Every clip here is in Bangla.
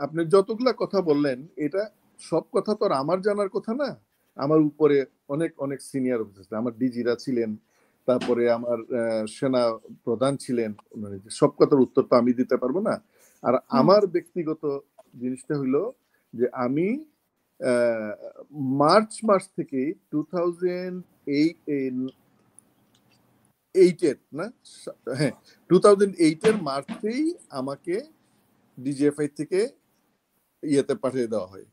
আপনি যতগুলা কথা বললেন এটা সব কথা তো আর আমার জানার কথা না। আমার উপরে অনেক অনেক সিনিয়র অফিসার, আমার ডিজিরা ছিলেন, তারপরে আমার সেনা প্রধান ছিলেন, সব কথার উত্তর তো আমি দিতে পারবো না। আর আমার ব্যক্তিগত জিনিসটা হইলো যে আমি মার্চ মাস থেকে 2008 না, হ্যাঁ 2008 মার্চেই আমাকে ডিজিএফআই থেকে ইয়েতে পাঠিয়ে দেওয়া হয়,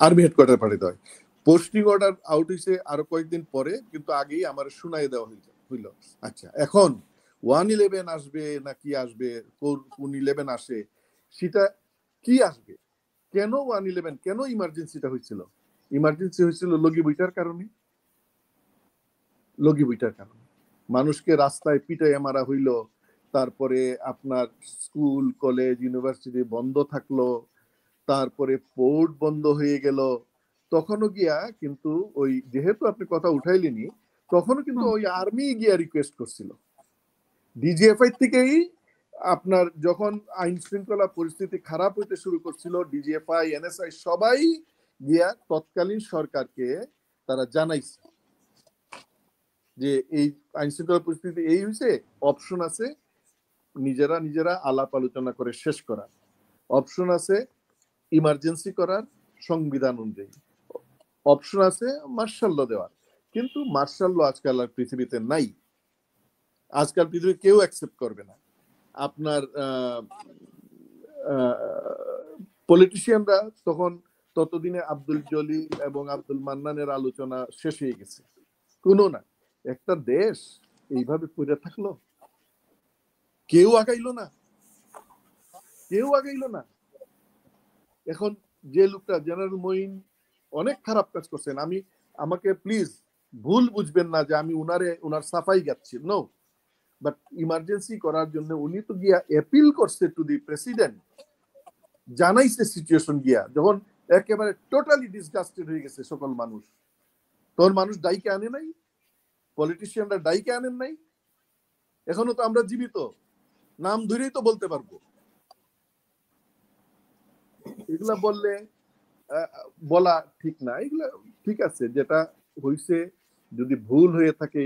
আর্মি হেডকোয়ার্টার পাঠিয়ে দেওয়া হয়। পোস্টিং অর্ডার আউট হয়েছে আরো কয়েকদিন পরে, কিন্তু আগেই আমার শুনাই দেওয়া হইল। আচ্ছা, এখন 111 আসবে না কি আসবে, কোন 11 আসে, সেটা কি আসবে, কেন 111, কেন ইমার্জেন্সিটা হয়েছিল? ইমার্জেন্সি হয়েছিল লগি বইটার কারণে। মানুষকে রাস্তায় পিটাইয়া মারা হইল, তারপরে আপনার স্কুল কলেজ ইউনিভার্সিটি বন্ধ থাকলো, তারপরে পোর্ট বন্ধ হয়ে গেল। তখনও গিয়া কিন্তু ওই, যেহেতু আপনি কথা উঠাইলেনি, তখনও কিন্তু ওই আর্মি গিয়া রিকোয়েস্ট করছিল ডিজিএফআই থেকেই। আপনার যখন আইন শৃঙ্খলা পরিস্থিতি খারাপ হইতে শুরু করছিল, ডিজিএফআই এনএসআই সবাই গিয়া তৎকালীন সরকারকে তারা জানাইছে যে এই আইন শৃঙ্খলা পরিস্থিতি এই হয়েছে, অপশন আছে নিজেরা আলাপ আলোচনা করে শেষ করার, অপশন আছে ইমার্জেন্সি করার সংবিধান অনুযায়ী, অপশন আছে মার্শাল ল দেওয়ার। কিন্তু মার্শাল ল আজকাল আর পৃথিবীতে নাই, আজকাল পৃথিবী কেউ অ্যাকসেপ্ট করবে না। আপনার পলিটিশিয়ানরা তখন, ততদিনে আব্দুল জলিল এবং আব্দুল মান্নানের আলোচনা শেষ হয়ে গেছে। কোনো না, একটা দেশ এইভাবে পড়ে থাকলো, কেউ আগাইলো না। এখন যে লোকটা জেনারেল মঈন অনেক খারাপ কাজ করছেন, আমাকে প্লিজ ভুল বুঝবেন না যে আমি উনার সাফাই গাচ্ছি, নো। বাট ইমার্জেন্সি করার জন্য উনি তো গিয়া অ্যাপিল করছে টু দি প্রেসিডেন্ট, জানাইছে সিচুয়েশন গিয়া, যখন একেবারে টোটালি ডিসগাস্টেড হয়ে গেছে সকল মানুষ। তোর মানুষ ডাইকে আনে নাই, পলিটিশিয়ানরা ডাইকে আনেন নাই, এখনো তো আমরা জীবিত, নাম ধরেই তো বলতে পারবো। এগুলা বলা ঠিক না, এগুলা ঠিক আছে, যেটা হইছে যদি ভুল হয়ে থাকে।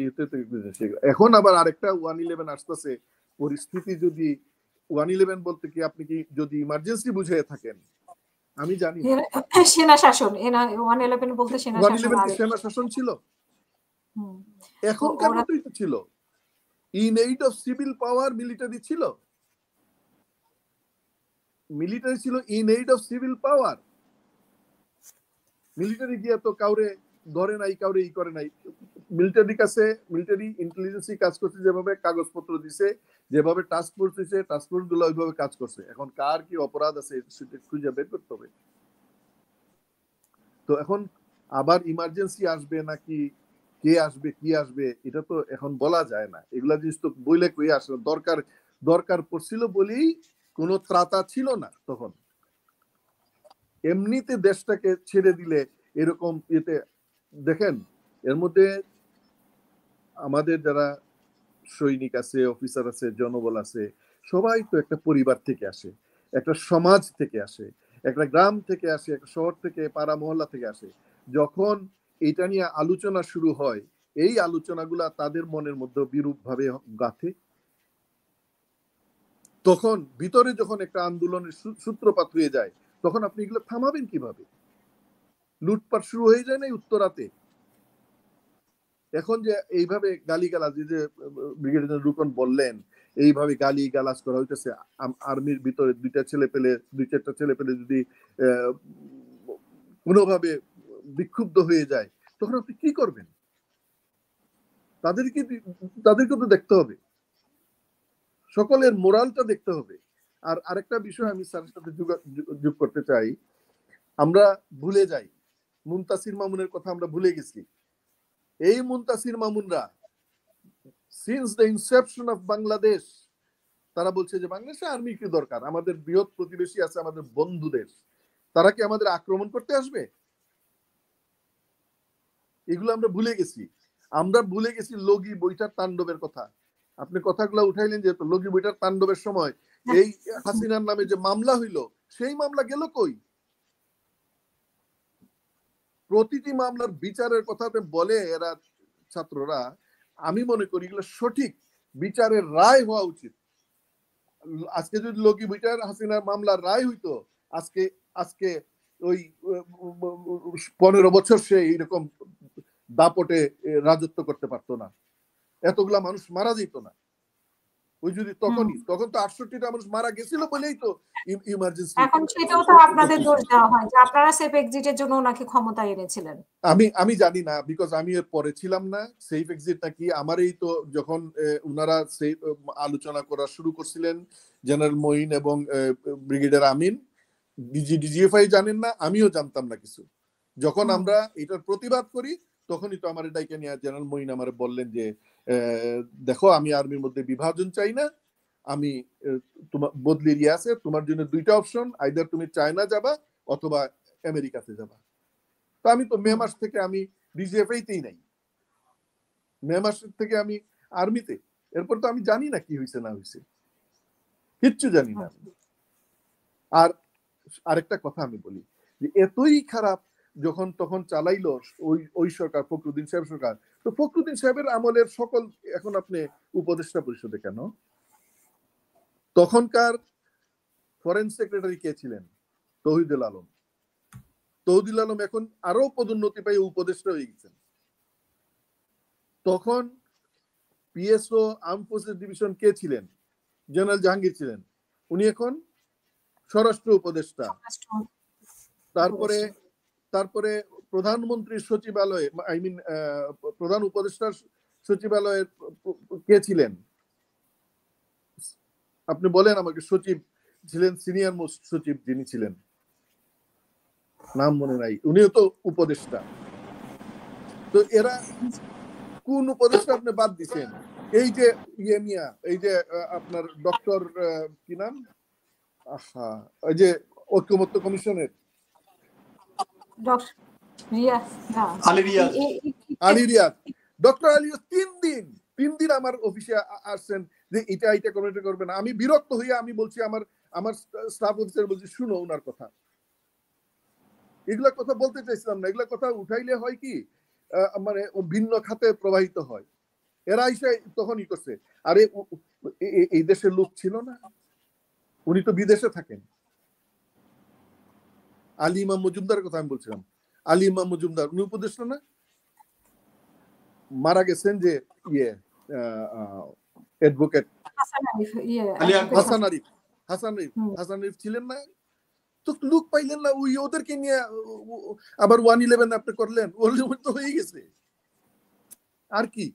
এখন আবার আরেকটা 111 আসতেছে, পরিস্থিতি যদি 111 বলতে কি, আপনি কি যদি ইমার্জেন্সি বুঝে থাকেন, আমি জানি সেনা শাসন, 111 বলতে সেনা শাসন, 111 কি সেনা শাসন ছিল? এখনকার মতোই তো ছিল। In aid of civil power military ছিল, in aid of civil power. Military গিয়া তো কাউরে ধরে নাই, কাউরে ই করে নাই। মিলিটারি ইন্টেলিজেন্সি কাজ করছে, যেভাবে কাগজপত্র দিছে, যেভাবে টাস্ক ফোর্স দিছে, টাস্ক ফোর্স গুলো ওইভাবে কাজ করছে। এখন কার কি অপরাধ আছে সেটা খুঁজে বের করতে হবে। তো এখন আবার ইমার্জেন্সি আসবে নাকি, কে আসবে কি আসবে, এটা তো এখন বলা যায় না। এগুলা জিনিস তো বইলে কই আসলে দরকার পড়ছিল বলেই কোনো ত্রাতা ছিল না তখন। এমনিতে দেশটাকে ছেড়ে দিলে এরকম এতে দেখেন, এর মধ্যে আমাদের যারা সৈনিক আছে, অফিসার আছে, জনবল আছে, সবাই তো একটা পরিবার থেকে আসে, একটা সমাজ থেকে আসে, একটা গ্রাম থেকে আসে, একটা শহর থেকে, পাড়া মহল্লা থেকে আসে। যখন এটা নিয়ে আলোচনা শুরু হয়, এই আলোচনাগুলা তাদের মনের মধ্যে বিরূপ ভাবে গাঁথে। তখন ভিতরে যখন একটা আন্দোলনের সূত্রপাত হয়ে যায়, তখন আপনি এগুলো থামাবেন কিভাবে? লুটপাট শুরু হয়ে যায় না উত্তরাতে। এখন যে এইভাবে গালিগালাজ, যে ব্রিগেডিয়ার রুকন বললেন, এইভাবে গালি গালাজ করা হইতেছে, আর্মির ভিতরে দুই চারটা ছেলে পেলে যদি কোনোভাবে বিক্ষুব্ধ হয়ে যায়, তখন আপনি কি করবেন? তাদেরকে তো দেখতে হবে, সকলের মোরালটা দেখতে হবে। আর আরেকটা বিষয় আমি স্যারের সাথে যোগ করতে চাই, আমরা ভুলে যাই, মুনতাসির মামুনের কথা আমরা ভুলে গেছি। এই মুনতাসির মামুনরা since the inception of Bangladesh, তারা বলছে যে বাংলাদেশে আর্মি কি দরকার, আমাদের বৃহৎ প্রতিবেশী আছে, আমাদের বন্ধু দেশ, তারা কি আমাদের আক্রমণ করতে আসবে? এগুলো আমরা ভুলে গেছি। লগি বইটার তাণ্ডবের কথা আপনি কথাগুলো উঠাইলেন, যেহেতু লগি বইটার তাণ্ডবের সময় এই হাসিনার নামে যে মামলা হইল সেই মামলা গেল কই? প্রতিটি মামলার বিচারের কথাতে বলে এরা ছাত্ররা, আমি মনে করি এগুলো সঠিক বিচারের রায় হওয়া উচিত। আজকে যদি লগি বিচার হাসিনার মামলার রায় হইতো, আজকে আজকে ওই 15 বছর সে এইরকম দাপটে রাজত্ব করতে পারতো না, এতগুলা মানুষ মারা যেত না। ওই যদি তখন তো 68টা মানুষ মারা গেছিল বলেই তো ইমার্জেন্সি। এখন সেটাও তো আপনাদের দোষ দেওয়া হয় যে আপনারা সেফ এক্সিটের জন্য ওনাকে ক্ষমতায় এনেছিলেন। আমি জানি না, বিকজ আমি এর পরে ছিলাম না। সেফ এক্সিট নাকি আমারই তো যখন উনারা সেই আলোচনা করা শুরু করছিলেন, জেনারেল মঈন এবং ব্রিগেডিয়ার আমিন, ডিজিএফআই জানেন না, আমিও জানতাম না কিছু। যখন আমরা এটার প্রতিবাদ করি তখনই তো আমার ডাইকে নিয়ে জেনারেল মঈন আমার বললেন যে দেখো আমি আর্মির মধ্যে বিভাজন চাই না, আমি তোমার বদলির ইয়ে আছে, তোমার জন্য দুইটা অপশন, আইদার তুমি চায়না যাবা অথবা আমেরিকাতে যাবা। তো আমি তো মে মাস থেকে আমি ডিজিএফআইতেই নাই, মে মাস থেকে আমি আর্মিতে। এরপর তো আমি জানি না কি হয়েছে না হয়েছে, কিচ্ছু জানি না। আর আরেকটা কথা আমি বলি যে এতই খারাপ যখন তখন চালাইলো ওই সরকার, ফখরুদ্দিন সাহেব সরকার, তো ফখরুদ্দিন সাহেবের আমলের সকল এখন আপনি উপদেষ্টা পরিষদে কেন? তখনকার ফরেন সেক্রেটারি কে ছিলেন? তৌহিদুল আলম। তৌহিদুল আলম এখন আরো পদোন্নতি পাই উপদেষ্টা হয়ে গেছেন। তখন পিএসও আর্ম ফোর্সেস ডিভিশন কে ছিলেন? জেনারেল জাহাঙ্গীর ছিলেন, উনি এখন স্বরাষ্ট্র উপদেষ্টা। তারপরে প্রধানমন্ত্রীর সচিবালয়ে, আই মিন প্রধান উপদেষ্টার সচিবালয়ের কে ছিলেন? আপনি বলেন আমাকে, সচিব ছিলেন, সিনিয়র মোস্ট সচিব যিনি ছিলেন, নাম মনে নাই, উনিও তো উপদেষ্টা। তো এরা কোন উপদেষ্টা আপনি বাদ দিচ্ছেন? এই যে ইয়ে মিয়া, এই যে আপনার ডক্টর কি নাম, ওই যে ঐক্যমত্য কমিশনের আলী রিয়াজ, ডক্টর আলী 3 দিন আমার অফিসে আসছেন যে এটা করবে না। আমি বিরক্ত হইয়া আমি বলছি আমার স্টাফ অফিসার বলছি, শুনো ওনার কথা, এগুলা কথা বলতে চাইছিলাম না, এগুলা কথা উঠাইলে হয় কি মানে ভিন্ন খাতে প্রবাহিত হয়। এরা এসে তখনই করছে। আরে এই দেশের লোক ছিল না, উনি তো বিদেশে থাকেন। আলী ইমাম মজুমদারের কথা আমি বলছিলাম, আলী ইমাম মজুমদার উনি উপদেষ্টা না? মারা গেছেন যে ইয়ে অ্যাডভোকেট হাসান আরিফ ছিলেন না? তো লোক পাইলেন না, ওই ওদেরকে নিয়ে আবার 111 আপনি করলেন, ওর তো হয়ে গেছে। আর কি